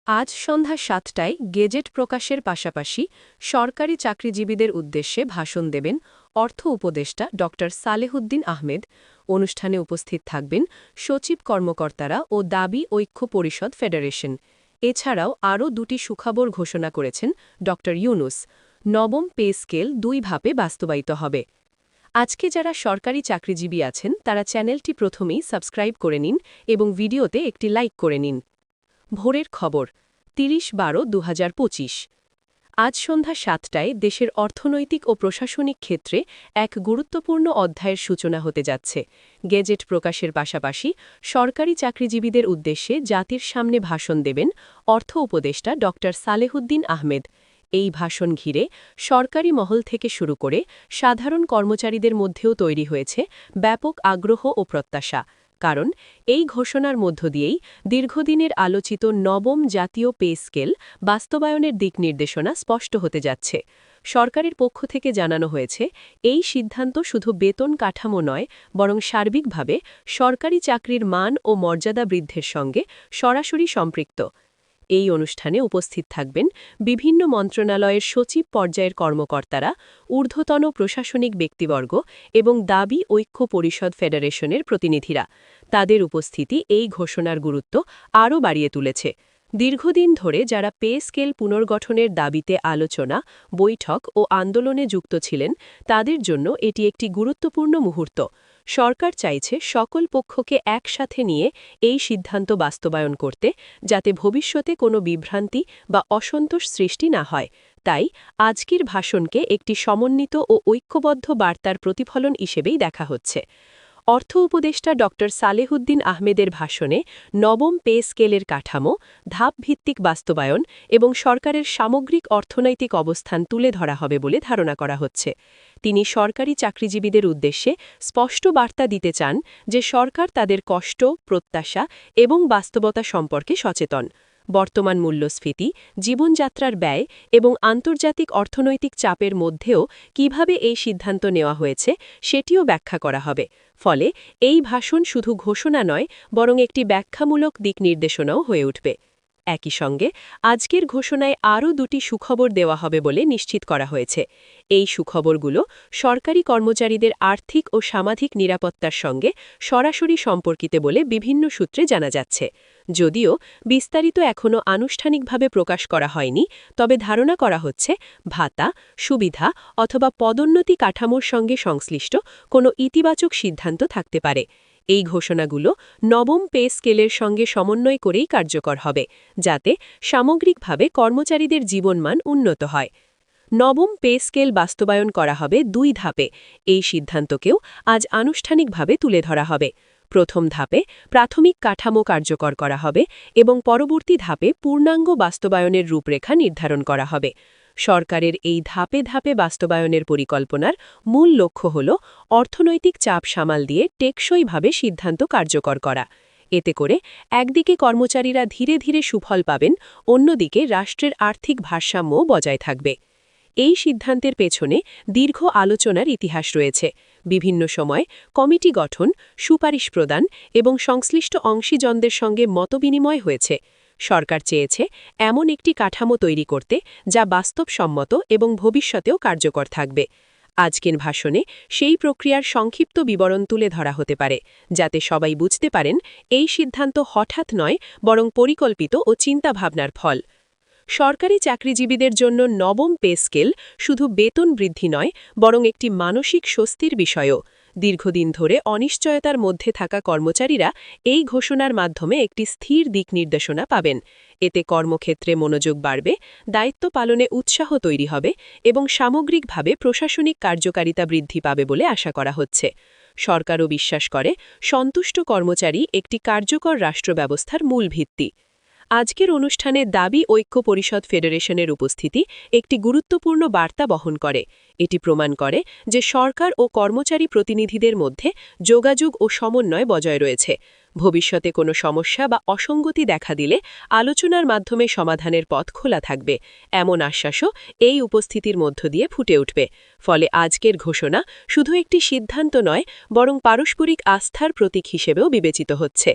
আজ সন্ধ্যা ৭টায় গেজেট প্রকাশের পাশাপাশি সরকারি চাকরিজীবীদের উদ্দেশ্যে ভাষণ দেবেন অর্থ উপদেষ্টা ড সালেহুদ্দিন আহমেদ। অনুষ্ঠানে উপস্থিত থাকবেন সচিব কর্মকর্তারা ও দাবি ঐক্য পরিষদ ফেডারেশন। এছাড়াও আরও দুটি সুখবর ঘোষণা করেছেন ড ইউনুস। নবম পে স্কেল ২ ধাপে বাস্তবায়িত হবে। আজকে যারা সরকারি চাকরিজীবী আছেন তারা চ্যানেলটি প্রথমেই সাবস্ক্রাইব করে নিন এবং ভিডিওতে একটি লাইক করে নিন। ভোরের খবর ৩০-১২-২০২৫। আজ সন্ধ্যা ৭টায় দেশের অর্থনৈতিক ও প্রশাসনিক ক্ষেত্রে এক গুরুত্বপূর্ণ অধ্যায়ের সূচনা হতে যাচ্ছে। গেজেট প্রকাশের পাশাপাশি সরকারি চাকরিজীবীদের উদ্দেশ্যে জাতির সামনে ভাষণ দেবেন অর্থ উপদেষ্টা ড সালেহুদ্দিন আহমেদ। এই ভাষণ ঘিরে সরকারি মহল থেকে শুরু করে সাধারণ কর্মচারীদের মধ্যেও তৈরি হয়েছে ব্যাপক আগ্রহ ও প্রত্যাশা। কারণ এই ঘোষণার মধ্য দিয়েই দীর্ঘদিনের আলোচিত নবম জাতীয় পে স্কেল বাস্তবায়নের দিক নির্দেশনা স্পষ্ট হতে যাচ্ছে। সরকারের পক্ষ থেকে জানানো হয়েছে, এই সিদ্ধান্ত শুধু বেতন কাঠামো নয়, বরং সার্বিকভাবে সরকারি চাকরির মান ও মর্যাদা বৃদ্ধির সঙ্গে সরাসরি সম্পৃক্ত। এই অনুষ্ঠানে উপস্থিত থাকবেন বিভিন্ন মন্ত্রণালয়ের সচিব পর্যায়ের কর্মকর্তারা, ঊর্ধ্বতন প্রশাসনিক ব্যক্তিবর্গ এবং দাবি ঐক্য পরিষদ ফেডারেশনের প্রতিনিধিরা। তাদের উপস্থিতি এই ঘোষণার গুরুত্ব আরও বাড়িয়ে তুলেছে। দীর্ঘদিন ধরে যারা পে স্কেল পুনর্গঠনের দাবিতে আলোচনা, বৈঠক ও আন্দোলনে যুক্ত ছিলেন, তাদের জন্য এটি একটি গুরুত্বপূর্ণ মুহূর্ত। সরকার চাইছে সকল পক্ষকে একসাথে নিয়ে এই সিদ্ধান্ত বাস্তবায়ন করতে, যাতে ভবিষ্যতে কোনো বিভ্রান্তি বা অসন্তোষ সৃষ্টি না হয়। তাই আজকের ভাষণকে একটি সমন্বিত ও ঐক্যবদ্ধ বার্তার প্রতিফলন হিসেবেই দেখা হচ্ছে। অর্থ উপদেষ্টা ড সালেহুদ্দিন আহমেদের ভাষণে নবম পে স্কেলের কাঠামো, ধাপভিত্তিক বাস্তবায়ন এবং সরকারের সামগ্রিক অর্থনৈতিক অবস্থান তুলে ধরা হবে বলে ধারণা করা হচ্ছে। তিনি সরকারি চাকরিজীবীদের উদ্দেশ্যে স্পষ্ট বার্তা দিতে চান যে সরকার তাদের কষ্ট, প্রত্যাশা এবং বাস্তবতা সম্পর্কে সচেতন। বর্তমান মূল্যস্ফীতি, জীবনযাত্রার ব্যয় এবং আন্তর্জাতিক অর্থনৈতিক চাপের মধ্যেও কিভাবে এই সিদ্ধান্ত নেওয়া হয়েছে সেটিও ব্যাখ্যা করা হবে। ফলে এই ভাষণ শুধু ঘোষণা নয়, বরং একটি ব্যাখ্যামূলক দিক নির্দেশনাও হয়ে উঠবে। একই সঙ্গে আজকের ঘোষণায় আরও দুটি সুখবর দেওয়া হবে বলে নিশ্চিত করা হয়েছে। এই সুখবরগুলো সরকারি কর্মচারীদের আর্থিক ও সামাজিক নিরাপত্তার সঙ্গে সরাসরি সম্পর্কিত বলে বিভিন্ন সূত্রে জানা যাচ্ছে। যদিও বিস্তারিত এখনও আনুষ্ঠানিকভাবে প্রকাশ করা হয়নি, তবে ধারণা করা হচ্ছে ভাতা, সুবিধা অথবা পদোন্নতি কাঠামোর সঙ্গে সংশ্লিষ্ট কোনো ইতিবাচক সিদ্ধান্ত থাকতে পারে। এই ঘোষণাগুলো নবম পে স্কেলের সঙ্গে সমন্বয় করেই কার্যকর হবে, যাতে সামগ্রিকভাবে কর্মচারীদের জীবনমান উন্নত হয়। নবম পে স্কেল বাস্তবায়ন করা হবে ২ ধাপে। এই সিদ্ধান্তকেও আজ আনুষ্ঠানিকভাবে তুলে ধরা হবে। প্রথম ধাপে প্রাথমিক কাঠামো কার্যকর করা হবে এবং পরবর্তী ধাপে পূর্ণাঙ্গ বাস্তবায়নের রূপরেখা নির্ধারণ করা হবে। সরকারের এই ধাপে ধাপে বাস্তবায়নের পরিকল্পনার মূল লক্ষ্য হল অর্থনৈতিক চাপ সামাল দিয়ে টেকসইভাবে সিদ্ধান্ত কার্যকর করা। এতে করে একদিকে কর্মচারীরা ধীরে ধীরে সুফল পাবেন, অন্যদিকে রাষ্ট্রের আর্থিক ভারসাম্যও বজায় থাকবে। এই সিদ্ধান্তের পেছনে দীর্ঘ আলোচনার ইতিহাস রয়েছে। বিভিন্ন সময় কমিটি গঠন, সুপারিশ প্রদান এবং সংশ্লিষ্ট অংশীজনদের সঙ্গে মতবিনিময় হয়েছে। সরকার চেয়েছে এমন একটি কাঠামো তৈরি করতে যা বাস্তবসম্মত এবং ভবিষ্যতেও কার্যকর থাকবে। আজকের ভাষণে সেই প্রক্রিয়ার সংক্ষিপ্ত বিবরণ তুলে ধরা হতে পারে, যাতে সবাই বুঝতে পারেন এই সিদ্ধান্ত হঠাৎ নয়, বরং পরিকল্পিত ও চিন্তাভাবনার ফল। সরকারি চাকরিজীবীদের জন্য নবম পে স্কেল শুধু বেতন বৃদ্ধি নয়, বরং একটি মানসিক স্বস্তির বিষয়ও। দীর্ঘদিন ধরে অনিশ্চয়তার মধ্যে থাকা কর্মচারীরা এই ঘোষণার মাধ্যমে একটি স্থির দিক নির্দেশনা পাবেন। এতে কর্মক্ষেত্রে মনোযোগ বাড়বে, দায়িত্ব পালনে উৎসাহ তৈরি হবে এবং সামগ্রিকভাবে প্রশাসনিক কার্যকারিতা বৃদ্ধি পাবে বলে আশা করা হচ্ছে। সরকারও বিশ্বাস করে সন্তুষ্ট কর্মচারী একটি কার্যকর রাষ্ট্র ব্যবস্থার মূল ভিত্তি। আজকের অনুষ্ঠানে দাবি ঐক্য পরিষদ ফেডারেশনের উপস্থিতি একটি গুরুত্বপূর্ণ বার্তা বহন করে। এটি প্রমাণ করে যে সরকার ও কর্মচারী প্রতিনিধিদের মধ্যে যোগাযোগ ও সমন্বয় বজায় রয়েছে। ভবিষ্যতে কোনো সমস্যা বা অসঙ্গতি দেখা দিলে আলোচনার মাধ্যমে সমাধানের পথ খোলা থাকবে, এমন আশ্বাসও এই উপস্থিতির মধ্য দিয়ে ফুটে উঠবে। ফলে আজকের ঘোষণা শুধু একটি সিদ্ধান্ত নয়, বরং পারস্পরিক আস্থার প্রতীক হিসেবেও বিবেচিত হচ্ছে।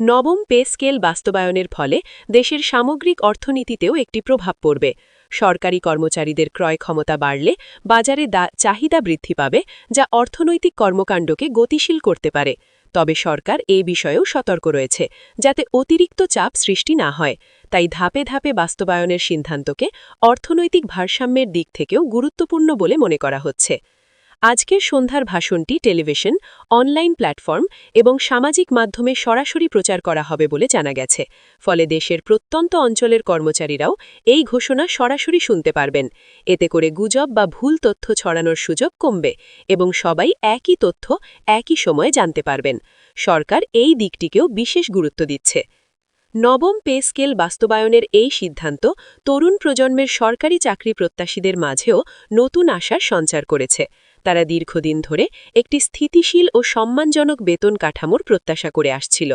নবম পে স্কেল বাস্তবায়নের ফলে দেশের সামগ্রিক অর্থনীতিতেও একটি প্রভাব পড়বে। সরকারি কর্মচারীদের ক্রয় ক্ষমতা বাড়লে বাজারে চাহিদা বৃদ্ধি পাবে, যা অর্থনৈতিক কর্মকাণ্ডকে গতিশীল করতে পারে। তবে সরকার এ বিষয়েও সতর্ক রয়েছে, যাতে অতিরিক্ত চাপ সৃষ্টি না হয়। তাই ধাপে ধাপে বাস্তবায়নের সিদ্ধান্তকে অর্থনৈতিক ভারসাম্যের দিক থেকেও গুরুত্বপূর্ণ বলে মনে করা হচ্ছে। আজকের সন্ধ্যার ভাষণটি টেলিভিশন, অনলাইন প্ল্যাটফর্ম এবং সামাজিক মাধ্যমে সরাসরি প্রচার করা হবে বলে জানা গেছে। ফলে দেশের প্রত্যন্ত অঞ্চলের কর্মচারীরাও এই ঘোষণা সরাসরি শুনতে পারবেন। এতে করে গুজব বা ভুল তথ্য ছড়ানোর সুযোগ কমবে এবং সবাই একই তথ্য একই সময়ে জানতে পারবেন। সরকার এই দিকটিকেও বিশেষ গুরুত্ব দিচ্ছে। নবম পে স্কেল বাস্তবায়নের এই সিদ্ধান্ত তরুণ প্রজন্মের সরকারি চাকরি প্রত্যাশীদের মাঝেও নতুন আশার সঞ্চার করেছে। তারা দীর্ঘদিন ধরে একটি স্থিতিশীল ও সম্মানজনক বেতন কাঠামোর প্রত্যাশা করে আসছিল।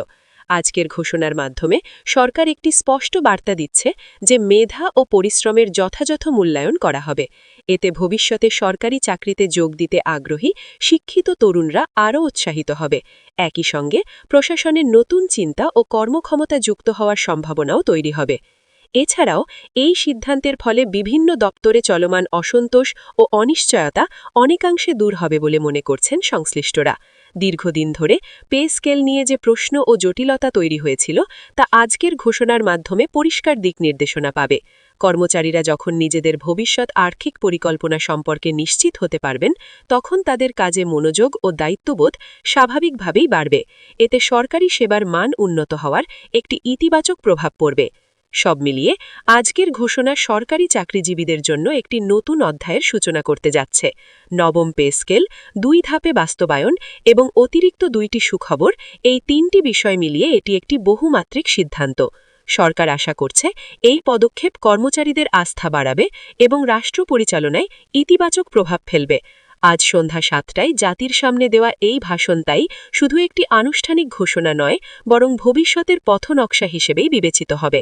আজকের ঘোষণার মাধ্যমে সরকার একটি স্পষ্ট বার্তা দিচ্ছে যে মেধা ও পরিশ্রমের যথাযথ মূল্যায়ন করা হবে। এতে ভবিষ্যতে সরকারি চাকরিতে যোগ দিতে আগ্রহী শিক্ষিত তরুণরা আরও উৎসাহিত হবে। একই সঙ্গে প্রশাসনের নতুন চিন্তা ও কর্মক্ষমতা যুক্ত হওয়ার সম্ভাবনাও তৈরি হবে। এছাড়াও এই সিদ্ধান্তের ফলে বিভিন্ন দপ্তরে চলমান অসন্তোষ ও অনিশ্চয়তা অনেকাংশে দূর হবে বলে মনে করছেন সংশ্লিষ্টরা। দীর্ঘদিন ধরে পে স্কেল নিয়ে যে প্রশ্ন ও জটিলতা তৈরি হয়েছিল, তা আজকের ঘোষণার মাধ্যমে পরিষ্কার দিক নির্দেশনা পাবে। কর্মচারীরা যখন নিজেদের ভবিষ্যৎ আর্থিক পরিকল্পনা সম্পর্কে নিশ্চিত হতে পারবেন, তখন তাদের কাজে মনোযোগ ও দায়িত্ববোধ স্বাভাবিকভাবেই বাড়বে। এতে সরকারি সেবার মান উন্নত হওয়ার একটি ইতিবাচক প্রভাব পড়বে। সব মিলিয়ে আজকের ঘোষণা সরকারি চাকরিজীবীদের জন্য একটি নতুন অধ্যায়ের সূচনা করতে যাচ্ছে। নবম পে স্কেল, 2 ধাপে বাস্তবায়ন এবং অতিরিক্ত 2টি সুখবর, এই 3টি বিষয় মিলিয়ে এটি একটি বহুমাত্রিক সিদ্ধান্ত। সরকার আশা করছে এই পদক্ষেপ কর্মচারীদের আস্থা বাড়াবে এবং রাষ্ট্র পরিচালনায় ইতিবাচক প্রভাব ফেলবে। আজ সন্ধ্যা 7টায় জাতির সামনে দেওয়া এই ভাষণ তাই শুধু একটি আনুষ্ঠানিক ঘোষণা নয়, বরং ভবিষ্যতের পথনকশা হিসেবেই বিবেচিত হবে।